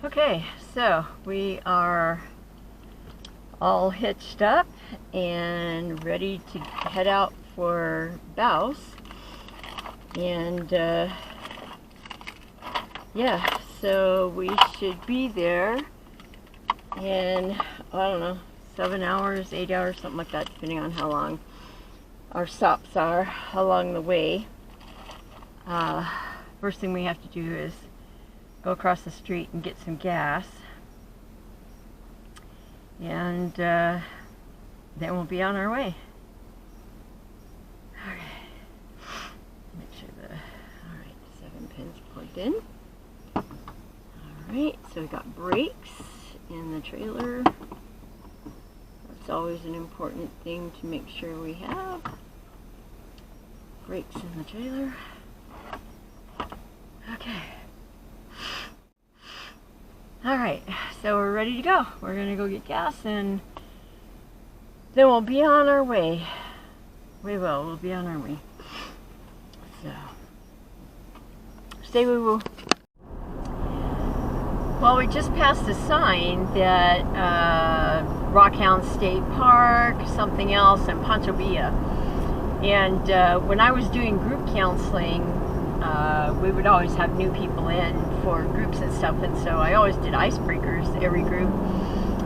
Okay, so we are all hitched up and ready to head out for Bouse. And yeah, so we should be there in, I don't know, 7 hours, 8 hours, something like that, depending on how long our stops are along the way. First thing we have to do is go across the street and get some gas, and then we'll be on our way. Okay, make sure alright, 7 pins plugged in. Alright, so we got brakes in the trailer. That's always an important thing to make sure we have. Brakes in the trailer. Okay. Alright, so we're ready to go. We're going to go get gas and then we'll be on our way. We'll be on our way. So, stay woo-woo. Well, we just passed a sign that Rockhound State Park, something else, and Pancho Villa. And when I was doing group counseling, we would always have new people in for groups and stuff, and so I always did icebreakers every group.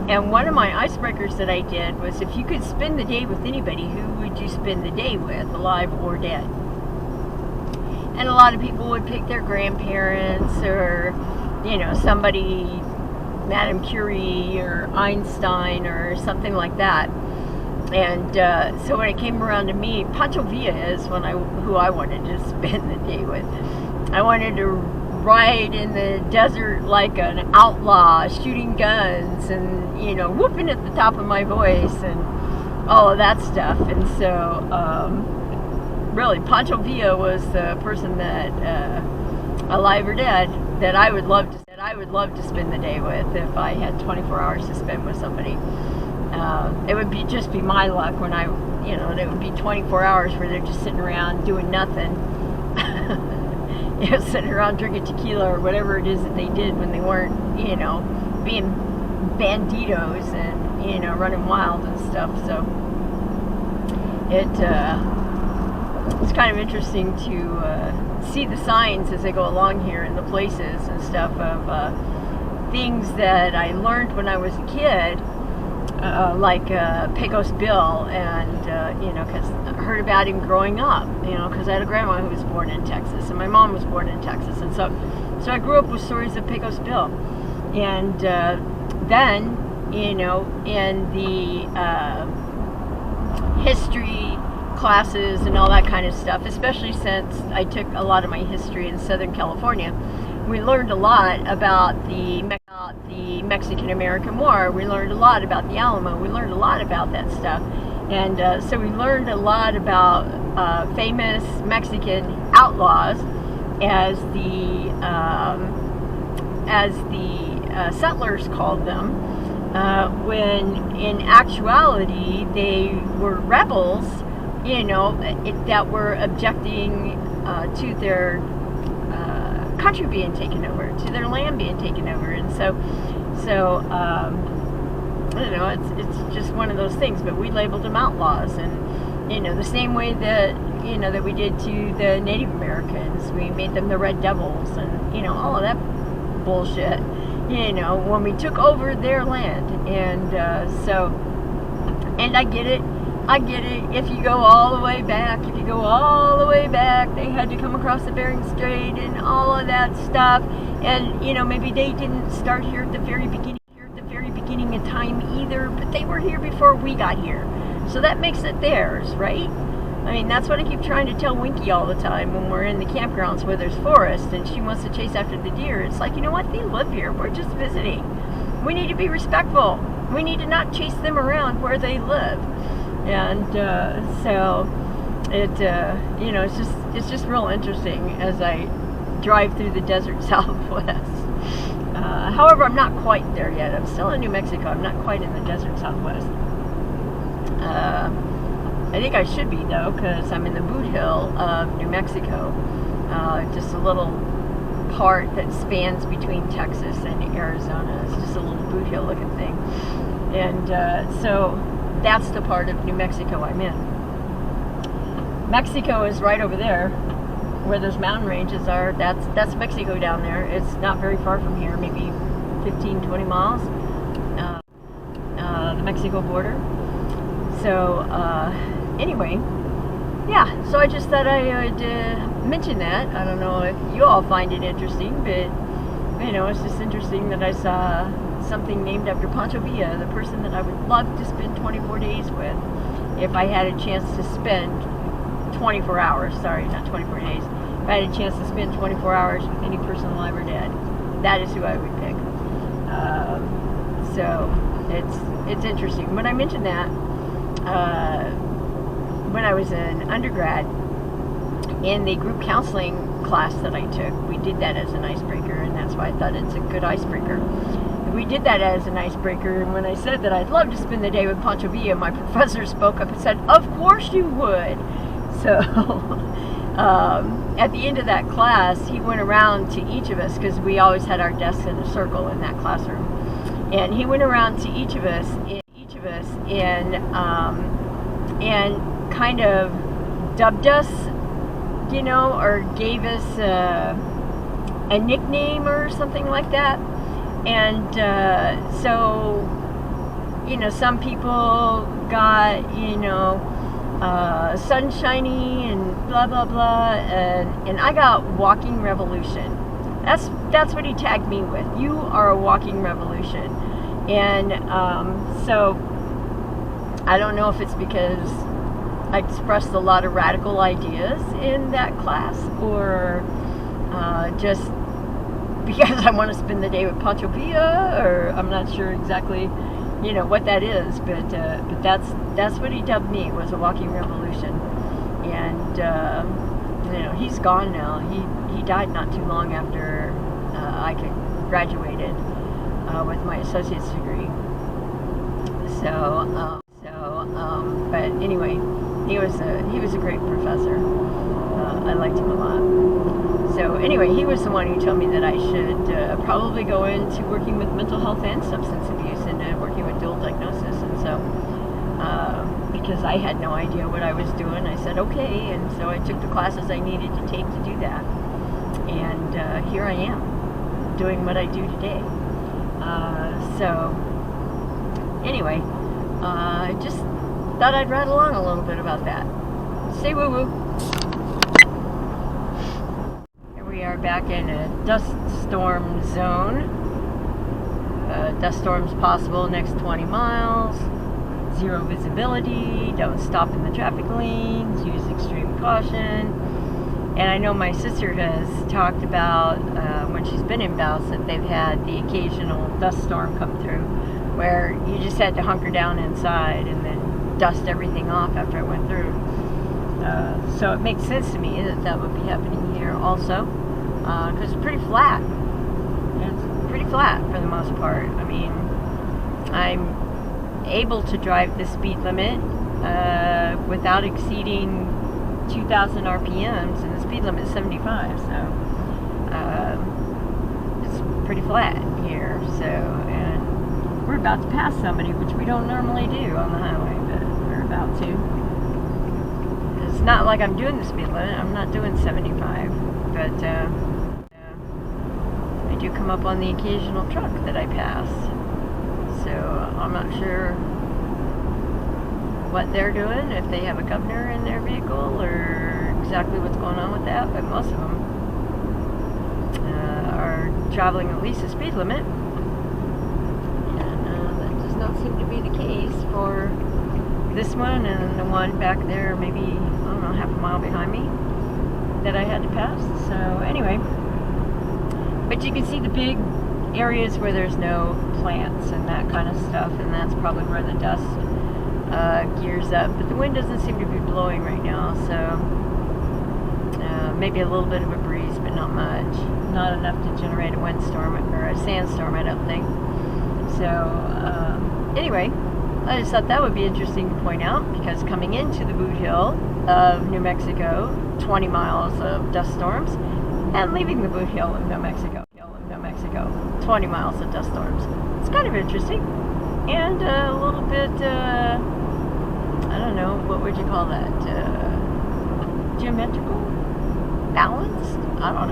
And one of my icebreakers that I did was, if you could spend the day with anybody, who would you spend the day with, alive or dead? And a lot of people would pick their grandparents, or somebody, Madame Curie or Einstein or something like that. And so when it came around to me, Pancho Villa is who I wanted to spend the day with. I wanted to ride in the desert like an outlaw, shooting guns and, whooping at the top of my voice and all of that stuff. And so, really, Pancho Villa was the person that, alive or dead, that I would love to spend the day with if I had 24 hours to spend with somebody. It would just be my luck when it would be 24 hours where they're just sitting around doing nothing. Sitting around drinking tequila or whatever it is that they did when they weren't, being banditos and, running wild and stuff. So it's kind of interesting to see the signs as they go along here and the places and stuff of things that I learned when I was a kid. Like Pecos Bill, and because I heard about him growing up, because I had a grandma who was born in Texas, and my mom was born in Texas, and so I grew up with stories of Pecos Bill, and then in the history classes and all that kind of stuff, especially since I took a lot of my history in Southern California, we learned a lot about the Mexican-American War. We learned a lot about the Alamo. We learned a lot about that stuff. And so we learned a lot about famous Mexican outlaws as the settlers called them, when in actuality they were rebels, that were objecting to their country being taken over, to their land being taken over. And so I don't know, it's just one of those things, but we labeled them outlaws, and the same way that that we did to the Native Americans. We made them the Red Devils, and all of that bullshit, when we took over their land. And and I get it. If you go all the way back, they had to come across the Bering Strait and all of that stuff. And, maybe they didn't start here at the very beginning of time either, but they were here before we got here. So that makes it theirs, right? I mean, that's what I keep trying to tell Winky all the time when we're in the campgrounds where there's forest and she wants to chase after the deer. It's like, you know what? They live here. We're just visiting. We need to be respectful. We need to not chase them around where they live. And so it's just real interesting as I drive through the desert Southwest. However, I'm not quite there yet. I'm still in New Mexico. I'm not quite in the desert Southwest. I think I should be, though, because I'm in the boot hill of New Mexico, just a little part that spans between Texas and Arizona. It's just a little boot hill looking thing. And so that's the part of New Mexico I'm in. Mexico is right over there where those mountain ranges are. That's Mexico down there. It's not very far from here, maybe 15, 20 miles. The Mexico border. So anyway, yeah, so I just thought I would mention that. I don't know if you all find it interesting, but you know, it's just interesting that I saw something named after Pancho Villa, the person that I would love to spend 24 days with if I had a chance to spend 24 hours. Sorry, not 24 days. If I had a chance to spend 24 hours with any person alive or dead, that is who I would pick. So it's interesting. When I mentioned that, when I was an undergrad, in the group counseling class that I took, we did that as an icebreaker, and that's why I thought it's a good icebreaker. We did that as an icebreaker, and when I said that I'd love to spend the day with Pancho Villa, my professor spoke up and said, "Of course you would." So at the end of that class, he went around to each of us, because we always had our desks in a circle in that classroom, and he went around to each of us and kind of dubbed us, you know, or gave us a nickname or something like that. And so, you know, some people got, you know, sunshiny and blah blah blah, and I got walking revolution. That's what he tagged me with. You are a walking revolution. And so I don't know if it's because I expressed a lot of radical ideas in that class, or just because I want to spend the day with Pancho Villa, or I'm not sure exactly, you know, what that is, but that's what he dubbed me, was a walking revolution. And you know, he's gone now. He died not too long after I graduated with my associate's degree. But anyway, he was a great professor. I liked him a lot. So anyway, he was the one who told me that I should probably go into working with mental health and substance abuse, and working with dual diagnosis. And so because I had no idea what I was doing, I said okay, and so I took the classes I needed to take to do that. And here I am, doing what I do today. So anyway, I just thought I'd rattle on a little bit about that. Say woo woo. Here we are back in a dust storm zone. Dust storms possible next 20 miles. Zero visibility. Don't stop in the traffic lanes. Use extreme caution. And I know my sister has talked about when she's been in Bouse that they've had the occasional dust storm come through, where you just had to hunker down inside and then dust everything off after it went through. So it makes sense to me that would be happening here also, because it's pretty flat. It's pretty flat for the most part. I mean, I'm able to drive the speed limit without exceeding 2,000 RPMs, and the speed limit is 75, so it's pretty flat here. So, and we're about to pass somebody, which we don't normally do on the highway, but we're about to. It's not like I'm doing the speed limit. I'm not doing 75, but I do come up on the occasional truck that I pass. So I'm not sure what they're doing, if they have a governor in their vehicle, or exactly what's going on with that, but most of them are traveling at least the speed limit. Not seem to be the case for this one, and the one back there maybe, I don't know, half a mile behind me that I had to pass. So anyway, but you can see the big areas where there's no plants and that kind of stuff, and that's probably where the dust gears up. But the wind doesn't seem to be blowing right now, so maybe a little bit of a breeze, but not much. Not enough to generate a windstorm or a sandstorm, I don't think. So anyway, I just thought that would be interesting to point out, because coming into the boot hill of New Mexico, 20 miles of dust storms, and leaving the Blue Hill of New Mexico. 20 miles of dust storms. It's kind of interesting and a little bit, I don't know, what would you call that? Geometrical? Balanced? I don't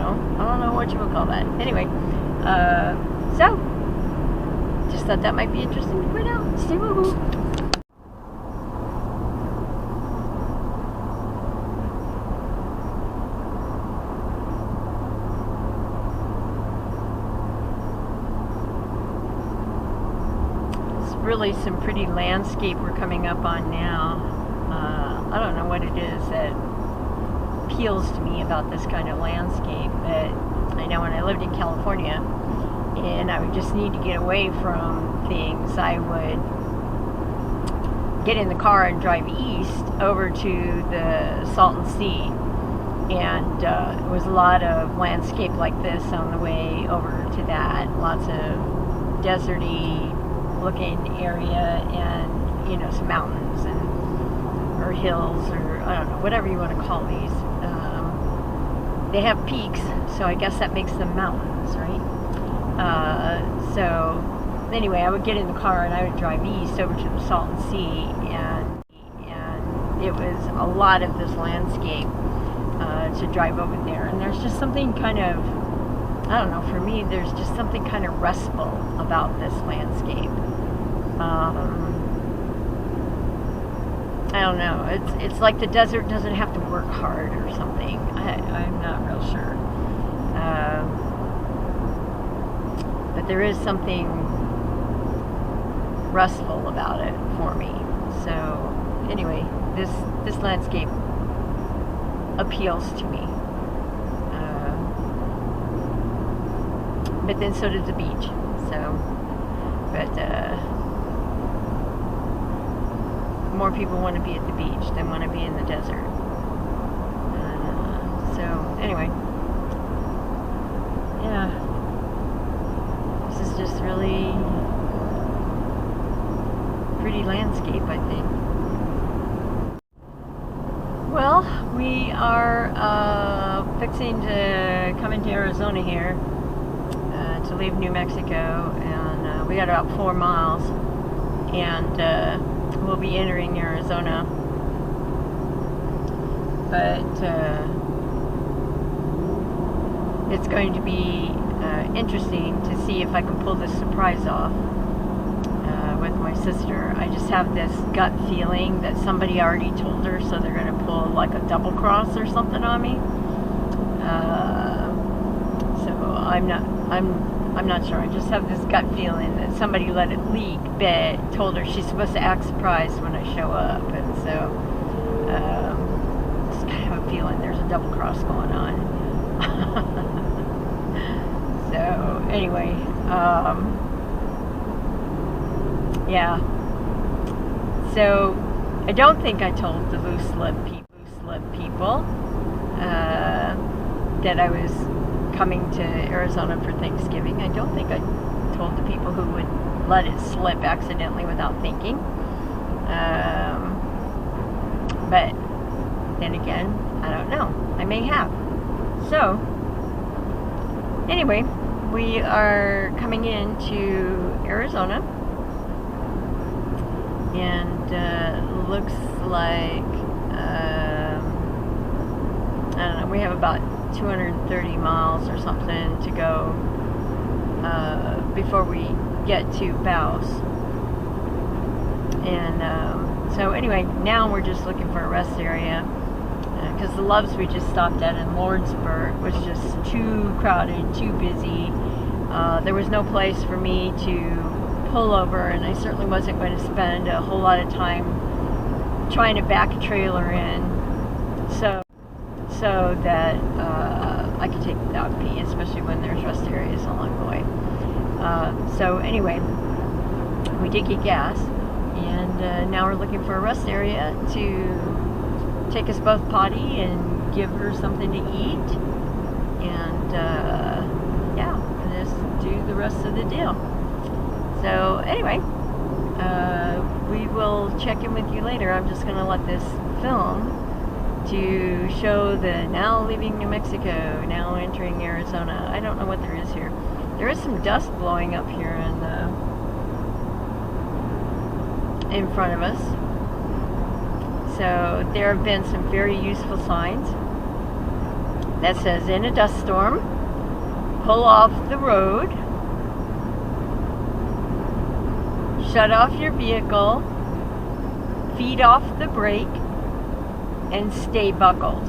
know what you would call that. Anyway, so just thought that might be interesting to point out. Stay woohoo! Really some pretty landscape we're coming up on now. I don't know what it is that appeals to me about this kind of landscape, but I know when I lived in California and I would just need to get away from things, I would get in the car and drive east over to the Salton Sea, and it was a lot of landscape like this on the way over to that. Lots of deserty looking area, and some mountains or hills, or I don't know, whatever you want to call these. They have peaks, so I guess that makes them mountains, right? So anyway, I would get in the car and I would drive east over to the Salton Sea, and it was a lot of this landscape to drive over there. And there's just something kind of, I don't know, for me, there's just something kind of restful about this landscape. I don't know. It's like the desert doesn't have to work hard or something. I'm not real sure. But there is something restful about it for me. So anyway, this landscape appeals to me. But then so did the beach. So, but more people want to be at the beach than want to be in the desert. So anyway, yeah, this is just really pretty landscape, I think. Well, we are fixing to come into Arizona here to leave New Mexico, and we got about 4 miles, and we'll be entering Arizona. But it's going to be interesting to see if I can pull this surprise off with my sister. I just have this gut feeling that somebody already told her, so they're going to pull like a double cross or something on me. So I'm not sure. I just have this gut feeling that somebody let it leak, but told her she's supposed to act surprised when I show up, and so just kind of a feeling there's a double cross going on. So anyway, yeah. So I don't think I told the loose lip people that I was coming to Arizona for Thanksgiving. I don't think I told the people who would let it slip accidentally without thinking. But then again, I don't know. I may have. So anyway, we are coming into Arizona, and looks like I don't know, we have about 230 miles or something to go before we get to Bouse. And so anyway, now we're just looking for a rest area, because the Loves we just stopped at in Lawrenceburg was just too crowded, too busy. There was no place for me to pull over, and I certainly wasn't going to spend a whole lot of time trying to back a trailer in so that I could take the dog pee, especially when there's rest areas along the way. So anyway, we did get gas, and now we're looking for a rest area to take us both potty and give her something to eat, and yeah, and just do the rest of the deal. So anyway, we will check in with you later. I'm just going to let this film to show the now leaving New Mexico, now entering Arizona. I don't know what there is here. There is some dust blowing up here in front of us. So there have been some very useful signs that says in a dust storm, pull off the road, shut off your vehicle, feed off the brake, and stay buckled.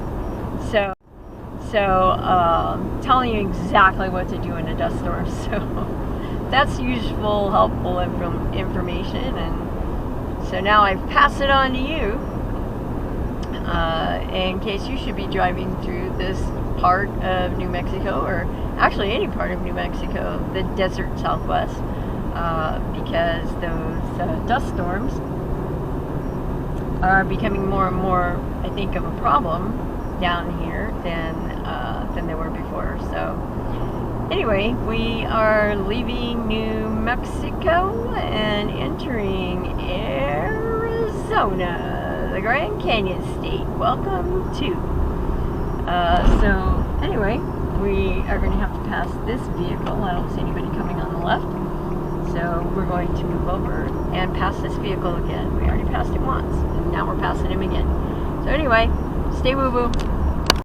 So telling you exactly what to do in a dust storm. So that's useful, helpful information. And so now I've passed it on to you in case you should be driving through this part of New Mexico, or actually any part of New Mexico, the desert Southwest, because those dust storms are becoming more and more, I think, of a problem down here than they were before. So anyway, we are leaving New Mexico and entering Arizona, the Grand Canyon State. Welcome to. So anyway, we are going to have to pass this vehicle. I don't see anybody coming on the left. So we're going to move over and pass this vehicle again. We already passed him once, and now we're passing him again. So anyway, stay woo-woo.